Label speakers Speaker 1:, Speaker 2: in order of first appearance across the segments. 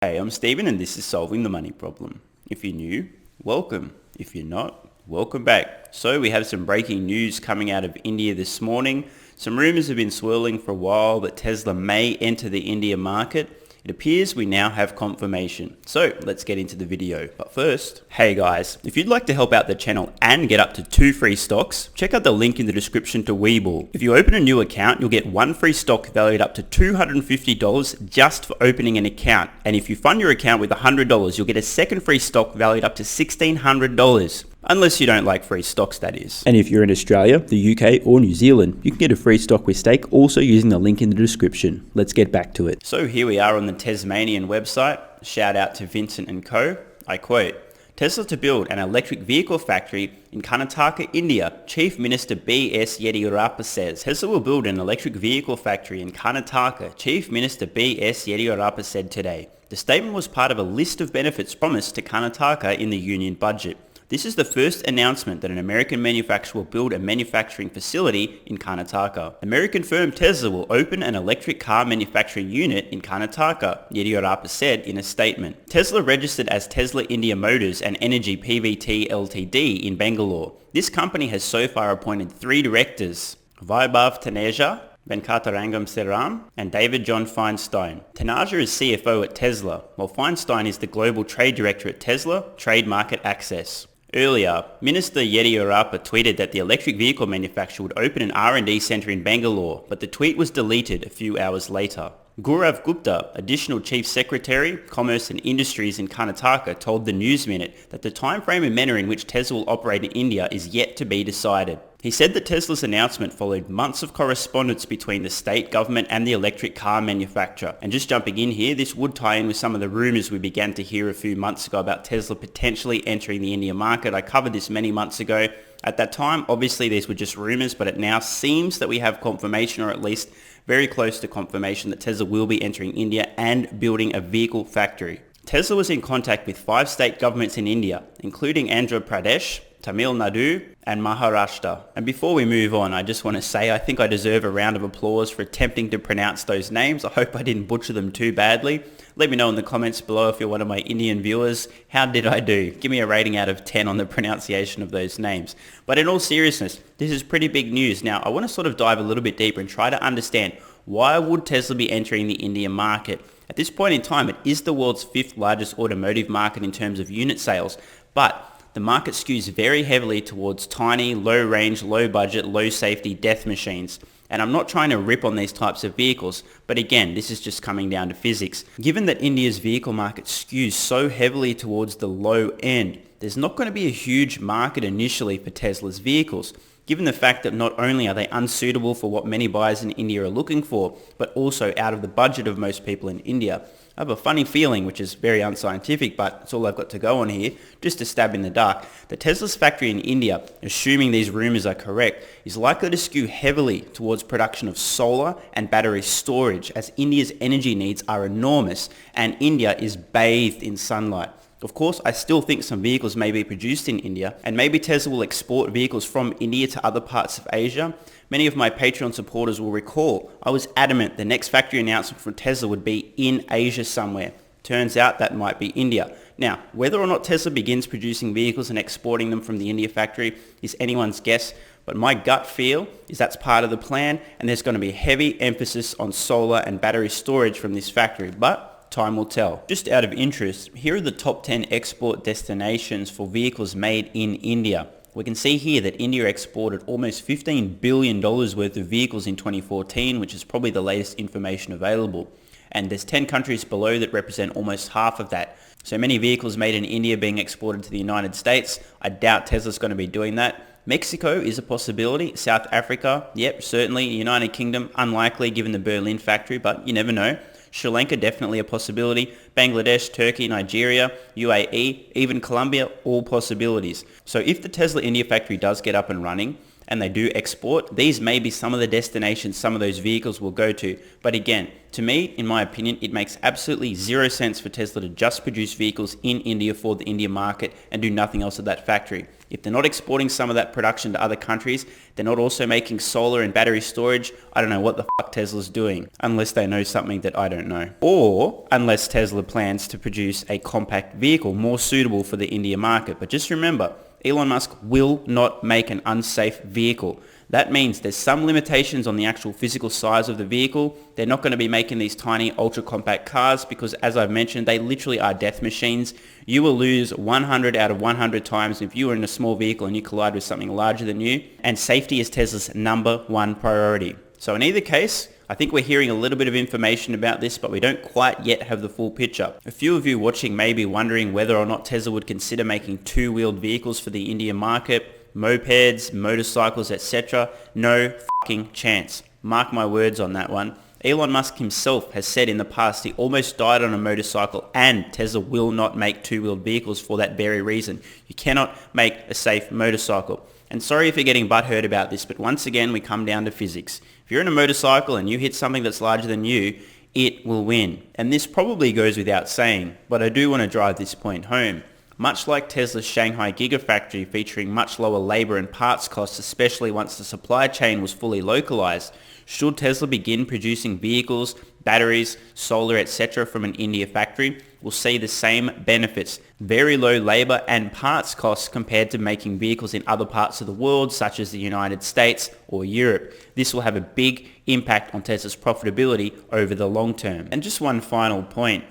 Speaker 1: Hey, I'm Stephen and this is Solving the Money Problem. If you're new, welcome. If you're not, welcome back. So we have some breaking news coming out of India this morning. Some rumors have been swirling for a while that Tesla may enter the India market. It appears we now have confirmation. So let's get into the video. But first, hey guys, if you'd like to help out the channel and get up to 2 free stocks, check out the link in the description to WeBull. If you open a new account, you'll get 1 free stock valued up to $250 just for opening an account. And if you fund your account with $100, you'll get a second free stock valued up to $1,600. Unless you don't like free stocks, that is. And if you're in Australia, the UK or New Zealand, you can get a free stock with stake also using the link in the description. Let's get back to it. So here we are on the Tasmanian website. Shout out to Vincent and Co. I quote, Tesla to build an electric vehicle factory in Karnataka, India. Chief Minister B.S. Yediyurappa says. Tesla will build an electric vehicle factory in Karnataka, Chief Minister B.S. Yediyurappa said today. The statement was part of a list of benefits promised to Karnataka in the union budget. This is the first announcement that an American manufacturer will build a manufacturing facility in Karnataka. American firm Tesla will open an electric car manufacturing unit in Karnataka, Yediyurappa said in a statement. Tesla registered as Tesla India Motors and Energy Pvt Ltd in Bangalore. This company has so far appointed 3 directors, Vaibhav Taneja, Venkatarangam Seram, and David John Feinstein. Taneja is CFO at Tesla, while Feinstein is the Global Trade Director at Tesla, Trade Market Access. Earlier, Minister Yediyurappa tweeted that the electric vehicle manufacturer would open an R&D centre in Bangalore, but the tweet was deleted a few hours later. Gaurav Gupta, Additional Chief Secretary, Commerce and Industries in Karnataka, told the News Minute that the timeframe and manner in which Tesla will operate in India is yet to be decided. He said that Tesla's announcement followed months of correspondence between the state government and the electric car manufacturer. And just jumping in here, this would tie in with some of the rumours we began to hear a few months ago about Tesla potentially entering the India market. I covered this many months ago. At that time, obviously these were just rumours, but it now seems that we have confirmation, or at least very close to confirmation, that Tesla will be entering India and building a vehicle factory. Tesla was in contact with 5 state governments in India, including Andhra Pradesh, Tamil Nadu and Maharashtra. And before we move on, I just want to say I think I deserve a round of applause for attempting to pronounce those names. I hope I didn't butcher them too badly. Let me know in the comments below if you're one of my Indian viewers. How did I do? Give me a rating out of 10 on the pronunciation of those names. But in all seriousness, this is pretty big news. Now, I want to sort of dive a little bit deeper and try to understand, why would Tesla be entering the Indian market? At this point in time, it is the world's 5th largest automotive market in terms of unit sales, but the market skews very heavily towards tiny, low range, low budget, low safety death machines. And I'm not trying to rip on these types of vehicles, but again, this is just coming down to physics. Given that India's vehicle market skews so heavily towards the low end, there's not going to be a huge market initially for Tesla's vehicles, given the fact that not only are they unsuitable for what many buyers in India are looking for, but also out of the budget of most people in India. I have a funny feeling, which is very unscientific, but it's all I've got to go on here, just to stab in the dark, that Tesla's factory in India, assuming these rumours are correct, is likely to skew heavily towards production of solar and battery storage, as India's energy needs are enormous and India is bathed in sunlight. Of course, I still think some vehicles may be produced in India, and maybe Tesla will export vehicles from India to other parts of Asia. Many of my Patreon supporters will recall I was adamant the next factory announcement from Tesla would be in Asia somewhere. Turns out that might be India. Now, whether or not Tesla begins producing vehicles and exporting them from the India factory is anyone's guess, but my gut feel is that's part of the plan, and there's going to be heavy emphasis on solar and battery storage from this factory. But time will tell. Just out of interest, here are the top 10 export destinations for vehicles made in India. We can see here that India exported almost $15 billion worth of vehicles in 2014, which is probably the latest information available. And there's 10 countries below that represent almost half of that. So many vehicles made in India being exported to the United States. I doubt Tesla's going to be doing that. Mexico is a possibility. South Africa, yep, certainly. United Kingdom, unlikely given the Berlin factory, but you never know. Sri Lanka, definitely a possibility. Bangladesh, Turkey, Nigeria, UAE, even Colombia, all possibilities. So if the Tesla India factory does get up and running, and they do export, these may be some of the destinations some of those vehicles will go to. But again, to me, in my opinion, it makes absolutely zero sense for Tesla to just produce vehicles in India for the Indian market and do nothing else at that factory. If they're not exporting some of that production to other countries, they're not also making solar and battery storage, I don't know what the fuck Tesla's doing, unless they know something that I don't know. Or unless Tesla plans to produce a compact vehicle more suitable for the India market. But just remember, Elon Musk will not make an unsafe vehicle. That means there's some limitations on the actual physical size of the vehicle. They're not going to be making these tiny ultra compact cars because, as I've mentioned, they literally are death machines. You will lose 100 out of 100 times if you are in a small vehicle and you collide with something larger than you. And safety is Tesla's #1 priority. So in either case, I think we're hearing a little bit of information about this, but we don't quite yet have the full picture. A few of you watching may be wondering whether or not Tesla would consider making two-wheeled vehicles for the Indian market. Mopeds, motorcycles, etc. No fucking chance. Mark my words on that one. Elon Musk himself has said in the past he almost died on a motorcycle, and Tesla will not make two-wheeled vehicles for that very reason. You cannot make a safe motorcycle. And sorry if you're getting butthurt about this, but once again we come down to physics. If you're in a motorcycle and you hit something that's larger than you, it will win. And this probably goes without saying, but I do want to drive this point home. Much like Tesla's Shanghai Gigafactory featuring much lower labor and parts costs, especially once the supply chain was fully localized, should Tesla begin producing vehicles, batteries, solar, etc. from an India factory, we'll see the same benefits. Very low labor and parts costs compared to making vehicles in other parts of the world, such as the United States or Europe. This will have a big impact on Tesla's profitability over the long term. And just one final point.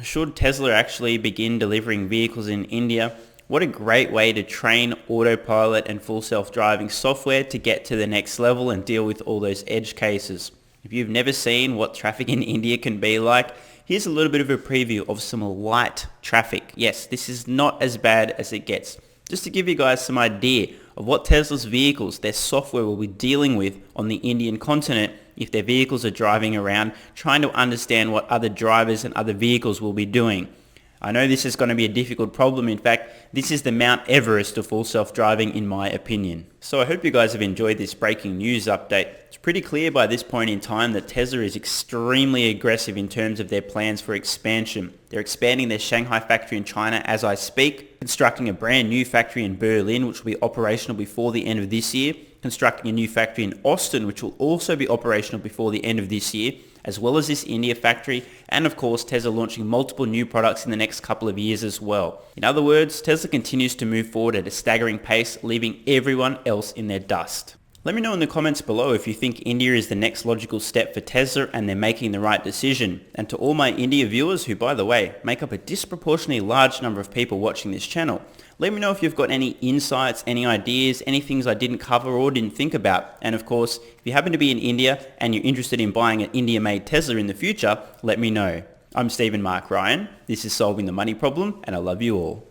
Speaker 1: Should Tesla actually begin delivering vehicles in India? What a great way to train autopilot and full self-driving software to get to the next level and deal with all those edge cases. If you've never seen what traffic in India can be like, here's a little bit of a preview of some light traffic. Yes, this is not as bad as it gets. Just to give you guys some idea of what Tesla's vehicles, their software will be dealing with on the Indian continent if their vehicles are driving around, trying to understand what other drivers and other vehicles will be doing. I know this is going to be a difficult problem. In fact, this is the Mount Everest of full self-driving in my opinion. So I hope you guys have enjoyed this breaking news update. It's pretty clear by this point in time that Tesla is extremely aggressive in terms of their plans for expansion. They're expanding their Shanghai factory in China as I speak, constructing a brand new factory in Berlin which will be operational before the end of this year, constructing a new factory in Austin which will also be operational before the end of this year, as well as this India factory, and of course Tesla launching multiple new products in the next couple of years as well. In other words, Tesla continues to move forward at a staggering pace, leaving everyone else in their dust. Let me know in the comments below if you think India is the next logical step for Tesla and they're making the right decision. And to all my India viewers, who by the way, make up a disproportionately large number of people watching this channel, let me know if you've got any insights, any ideas, any things I didn't cover or didn't think about. And of course, if you happen to be in India and you're interested in buying an India-made Tesla in the future, let me know. I'm Stephen Mark Ryan. This is Solving the Money Problem, and I love you all.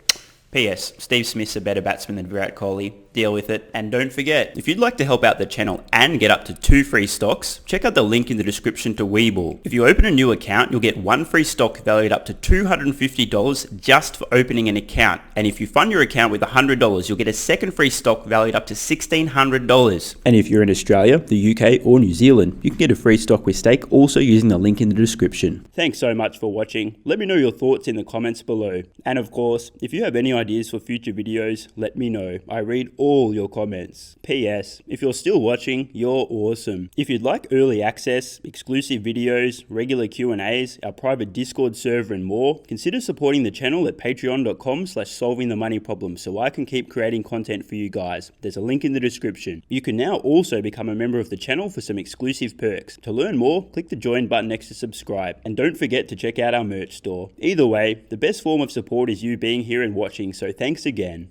Speaker 1: P.S. Steve Smith's a better batsman than Virat Kohli. Deal with it. And don't forget, if you'd like to help out the channel and get up to 2 free stocks, check out the link in the description to WeBull. If you open a new account, you'll get 1 free stock valued up to $250 just for opening an account. And if you fund your account with $100, you'll get a second free stock valued up to $1,600. And if you're in Australia, the UK or New Zealand, you can get a free stock with stake also using the link in the description. Thanks so much for watching. Let me know your thoughts in the comments below. And of course, if you have any ideas for future videos, let me know. I read all your comments. P.S. If you're still watching, you're awesome. If you'd like early access, exclusive videos, regular Q&As, our private Discord server and more, consider supporting the channel at patreon.com/solvingthemoneyproblem so I can keep creating content for you guys. There's a link in the description. You can now also become a member of the channel for some exclusive perks. To learn more, click the join button next to subscribe. And don't forget to check out our merch store. Either way, the best form of support is you being here and watching, so thanks again.